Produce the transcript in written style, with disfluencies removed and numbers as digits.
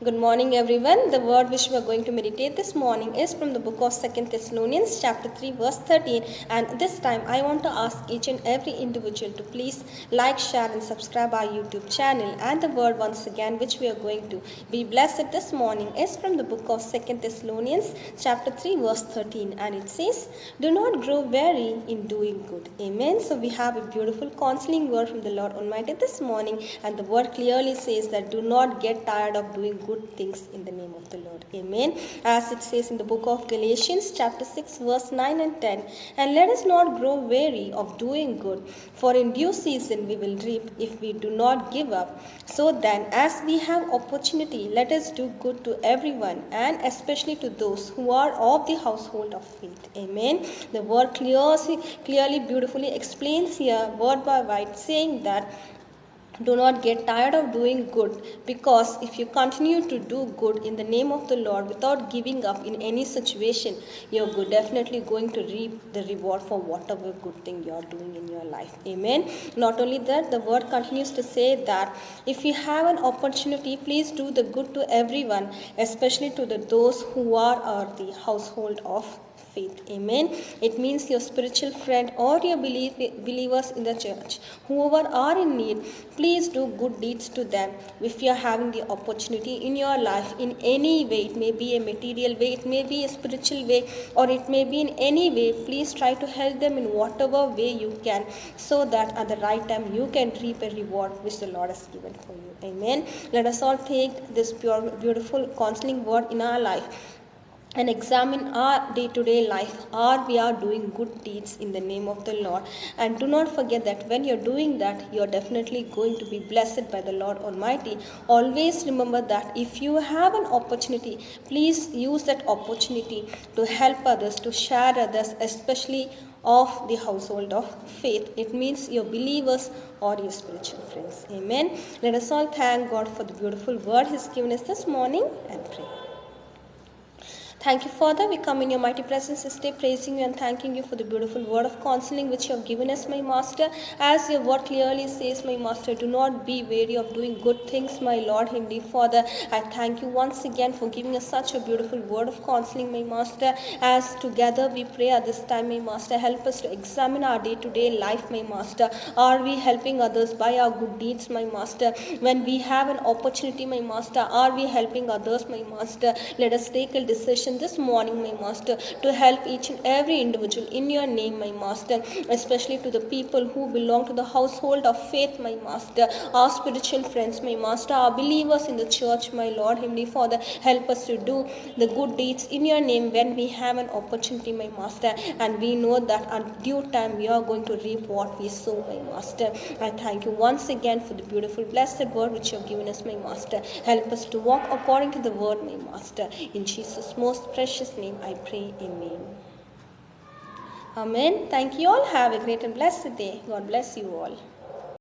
Good morning, everyone. The word which we are going to meditate this morning is from the book of 2 Thessalonians, chapter 3, verse 13. And this time, I want to ask each and every individual to please like, share, and subscribe our YouTube channel. And the word once again, which we are going to be blessed this morning, is from the book of 2 Thessalonians, chapter 3, verse 13. And it says, "Do not grow weary in doing good." Amen. So we have a beautiful counseling word from the Lord Almighty this morning, and the word clearly says that do not get tired of doing good things in the name of the Lord. Amen. As it says in the book of Galatians, chapter 6, verse 9 and 10, "And let us not grow weary of doing good, for in due season we will reap if we do not give up. So then, as we have opportunity, let us do good to everyone, and especially to those who are of the household of faith." Amen. The word clearly, beautifully explains here, word by word, saying that do not get tired of doing good, because if you continue to do good in the name of the Lord without giving up in any situation, you're definitely going to reap the reward for whatever good thing you're doing in your life. Amen. Not only that, the word continues to say that if you have an opportunity, please do the good to everyone, especially to those who are the household of faith. Amen. It means your spiritual friend or your believers in the church, whoever are in need, please do good deeds to them. If you are having the opportunity in your life in any way, it may be a material way, it may be a spiritual way, or it may be in any way, please try to help them in whatever way you can, so that at the right time you can reap a reward which the Lord has given for you. Amen. Let us all take this pure, beautiful counseling word in our life and examine our day-to-day life. Are we are doing good deeds in the name of the Lord? And do not forget that when you're doing that, you're definitely going to be blessed by the Lord Almighty. Always remember that if you have an opportunity, please use that opportunity to help others, to share others, especially of the household of faith. It means your believers or your spiritual friends. Amen. Let us all thank God for the beautiful word He's given us this morning and pray. Thank you, Father. We come in your mighty presence this day, praising you and thanking you for the beautiful word of counseling which you have given us, my Master. As your word clearly says, my Master, do not be weary of doing good things, my Lord, Heavenly Father. I thank you once again for giving us such a beautiful word of counseling, my Master. As together we pray at this time, my Master, help us to examine our day-to-day life, my Master. Are we helping others by our good deeds, my Master? When we have an opportunity, my Master, are we helping others, my Master? Let us take a decision this morning, my Master, to help each and every individual in your name, my Master, especially to the people who belong to the household of faith, my Master, our spiritual friends, my Master, our believers in the church, my Lord, Heavenly Father. Help us to do the good deeds in your name when we have an opportunity, my Master, and we know that at due time we are going to reap what we sow, my Master. I thank you once again for the beautiful, blessed word which you have given us, my Master. Help us to walk according to the word, my Master. In Jesus' most precious name I pray. Amen. Amen. Thank you all. Have a great and blessed day. God bless you all.